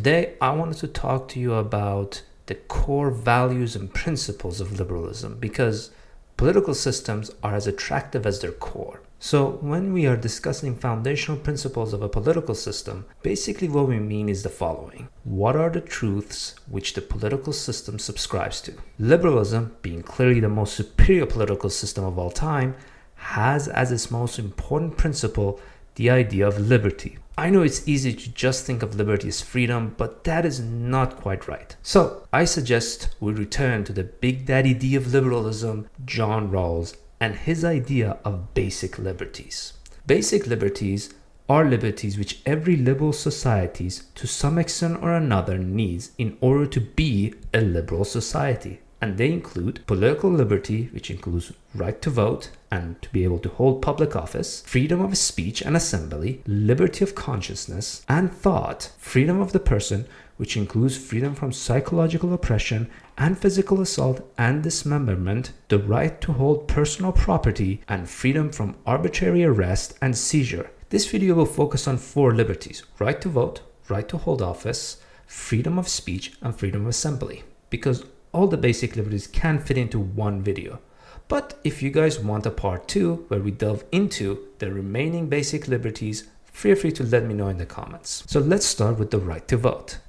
Today, I wanted to talk to you about the core values and principles of liberalism because political systems are as attractive as their core. So when we are discussing foundational principles of a political system, basically what we mean is the following. What are the truths which the political system subscribes to? Liberalism, being clearly the most superior political system of all time, has as its most important principle the idea of liberty. I know it's easy to just think of liberty as freedom, but that is not quite right. So I suggest we return to the big daddy D of liberalism, John Rawls, and his idea of basic liberties. Basic liberties are liberties which every liberal society to some extent or another needs in order to be a liberal society. And they include political liberty, which includes right to vote and to be able to hold public office, freedom of speech and assembly, liberty of consciousness and thought, freedom of the person, which includes freedom from psychological oppression and physical assault and dismemberment, the right to hold personal property, and freedom from arbitrary arrest and seizure. This video will focus on 4 liberties: right to vote, right to hold office, freedom of speech, and freedom of assembly, because all the basic liberties can fit into one video. But if you guys want a part 2 where we delve into the remaining basic liberties, feel free to let me know in the comments. So let's start with the right to vote.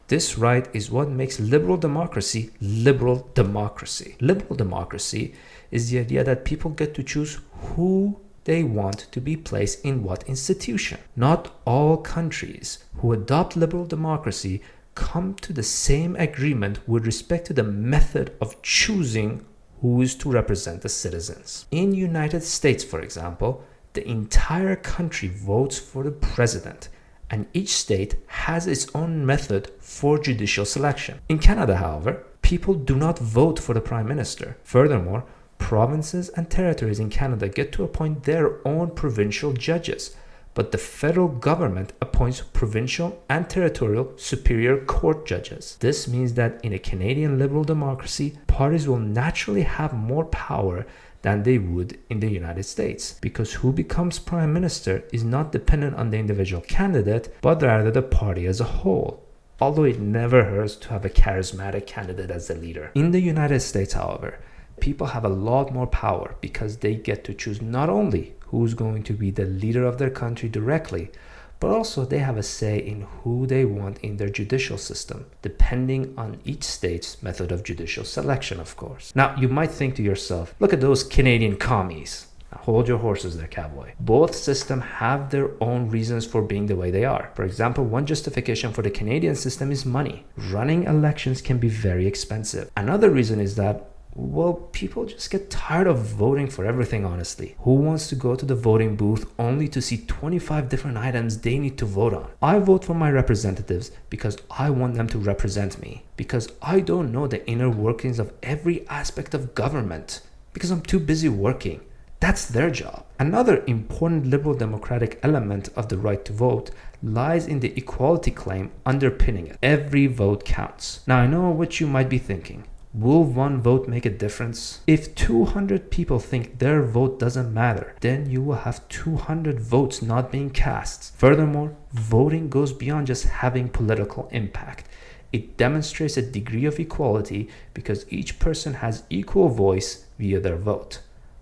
This right is what makes liberal democracy liberal democracy. Liberal democracy is the idea that people get to choose who they want to be placed in what institution. Not all countries who adopt liberal democracy come to the same agreement with respect to the method of choosing who is to represent the citizens. In the United States, for example, the entire country votes for the president, and each state has its own method for judicial selection. In Canada, however, people do not vote for the prime minister. Furthermore, provinces and territories in Canada get to appoint their own provincial judges, but the federal government appoints provincial and territorial superior court judges. This means that in a Canadian liberal democracy, parties will naturally have more power than they would in the United States, because who becomes prime minister is not dependent on the individual candidate, but rather the party as a whole. Although it never hurts to have a charismatic candidate as the leader. In the United States, however, people have a lot more power because they get to choose not only who's going to be the leader of their country directly, but also they have a say in who they want in their judicial system, depending on each state's method of judicial selection, of course. Now, you might think to yourself, look at those Canadian commies. Now, hold your horses there, cowboy. Both systems have their own reasons for being the way they are. For example, one justification for the Canadian system is money. Running elections can be very expensive. Another reason is that people just get tired of voting for everything, honestly. Who wants to go to the voting booth only to see 25 different items they need to vote on? I vote for my representatives because I want them to represent me, because I don't know the inner workings of every aspect of government, because I'm too busy working. That's their job. Another important liberal democratic element of the right to vote lies in the equality claim underpinning it. Every vote counts. Now, I know what you might be thinking. Will one vote make a difference? If 200 people think their vote doesn't matter, then you will have 200 votes not being cast. Furthermore, voting goes beyond just having political impact. It demonstrates a degree of equality because each person has equal voice via their vote.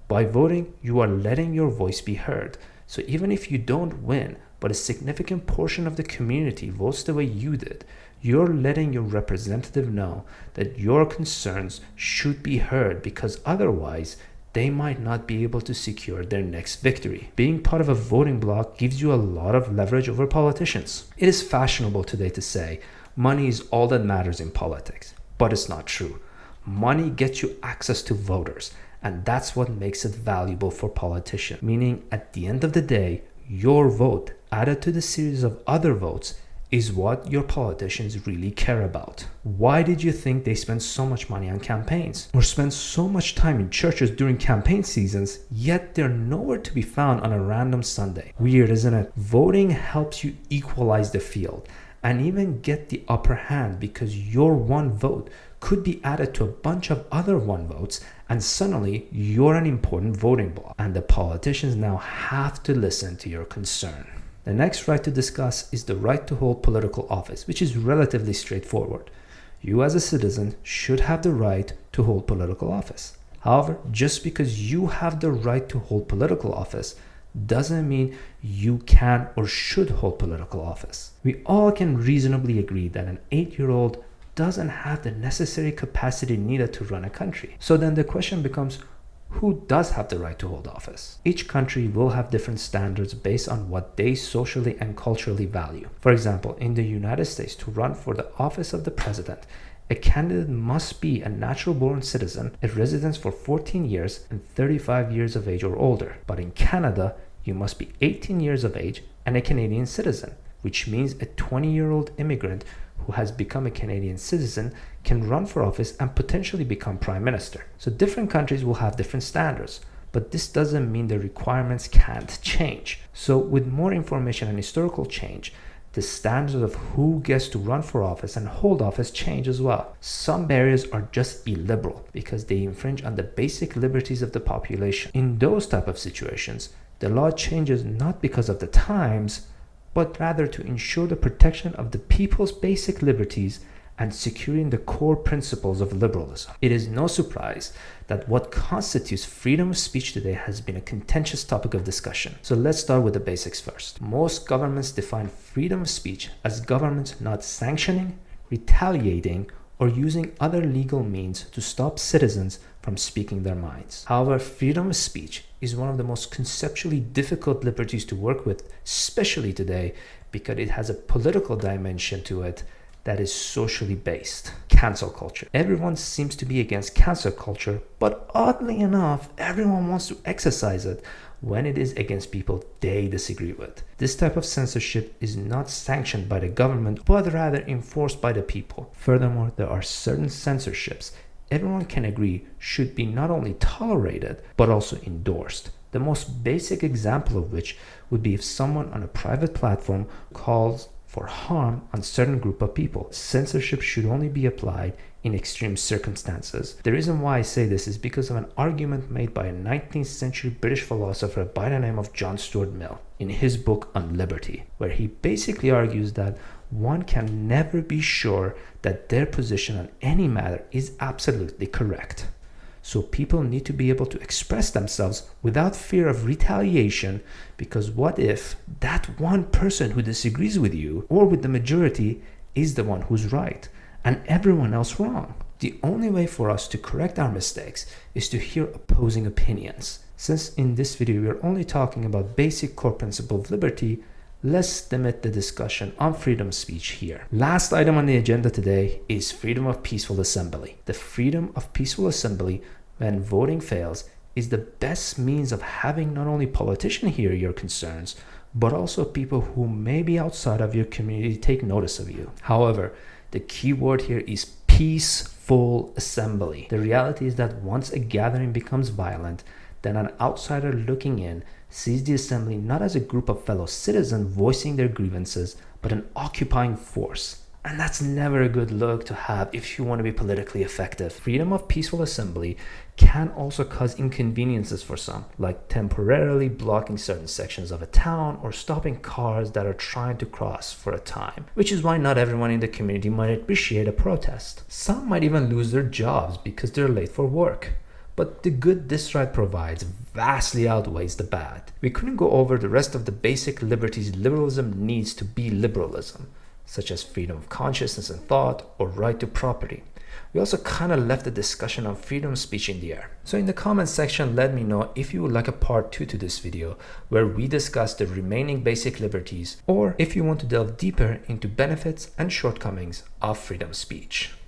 By voting, you are letting your voice be heard. So even if you don't win, but a significant portion of the community votes the way you did, you're letting your representative know that your concerns should be heard, because otherwise they might not be able to secure their next victory. Being part of a voting bloc gives you a lot of leverage over politicians. It is fashionable today to say money is all that matters in politics, but it's not true. Money gets you access to voters, and that's what makes it valuable for politicians. Meaning, at the end of the day, your vote added to the series of other votes is what your politicians really care about. Why did you think they spend so much money on campaigns, or spend so much time in churches during campaign seasons, yet they're nowhere to be found on a random Sunday? Weird, isn't it? Voting helps you equalize the field and even get the upper hand, because your one vote could be added to a bunch of other one votes, and suddenly you're an important voting bloc, and the politicians now have to listen to your concern. The next right to discuss is the right to hold political office, which is relatively straightforward. You as a citizen should have the right to hold political office. However, just because you have the right to hold political office doesn't mean you can or should hold political office. We all can reasonably agree that an 8-year-old doesn't have the necessary capacity needed to run a country. So then the question becomes, who does have the right to hold office? Each country will have different standards based on what they socially and culturally value. For example, in the United States, to run for the office of the president, a candidate must be a natural-born citizen, a resident for 14 years, and 35 years of age or older. But in Canada, you must be 18 years of age and a Canadian citizen, which means a 20-year-old immigrant who has become a Canadian citizen can run for office and potentially become prime minister. So different countries will have different standards, but this doesn't mean the requirements can't change. So with more information and historical change, the standards of who gets to run for office and hold office change as well. Some barriers are just illiberal because they infringe on the basic liberties of the population. In those type of situations, the law changes not because of the times, but rather to ensure the protection of the people's basic liberties and securing the core principles of liberalism. It is no surprise that what constitutes freedom of speech today has been a contentious topic of discussion. So let's start with the basics first. Most governments define freedom of speech as governments not sanctioning, retaliating, or using other legal means to stop citizens from speaking their minds. However, freedom of speech is one of the most conceptually difficult liberties to work with, especially today, because it has a political dimension to it that is socially based. Cancel culture. Everyone seems to be against cancel culture, but oddly enough, everyone wants to exercise it when it is against people they disagree with. This type of censorship is not sanctioned by the government, but rather enforced by the people. Furthermore, there are certain censorships everyone can agree should be not only tolerated, but also endorsed. The most basic example of which would be if someone on a private platform calls for harm on certain group of people. Censorship should only be applied in extreme circumstances. The reason why I say this is because of an argument made by a 19th century British philosopher by the name of John Stuart Mill in his book on liberty, where he basically argues that one can never be sure that their position on any matter is absolutely correct. So people need to be able to express themselves without fear of retaliation, because what if that one person who disagrees with you or with the majority is the one who's right and everyone else wrong? The only way for us to correct our mistakes is to hear opposing opinions. Since in this video we are only talking about basic core principle of liberty, let's limit the discussion on freedom of speech here. Last item on the agenda today is freedom of peaceful assembly. The freedom of peaceful assembly when voting fails is the best means of having not only politicians hear your concerns, but also people who may be outside of your community take notice of you. However, the key word here is peaceful assembly. The reality is that once a gathering becomes violent, then an outsider looking in sees the assembly not as a group of fellow citizens voicing their grievances, but an occupying force. And that's never a good look to have if you want to be politically effective. Freedom of peaceful assembly can also cause inconveniences for some, like temporarily blocking certain sections of a town or stopping cars that are trying to cross for a time, which is why not everyone in the community might appreciate a protest. Some might even lose their jobs because they're late for work. But the good this right provides vastly outweighs the bad. We couldn't go over the rest of the basic liberties liberalism needs to be liberalism, such as freedom of consciousness and thought or right to property. We also kind of left the discussion on freedom of speech in the air. So in the comments section, let me know if you would like a part 2 to this video where we discuss the remaining basic liberties, or if you want to delve deeper into benefits and shortcomings of freedom of speech.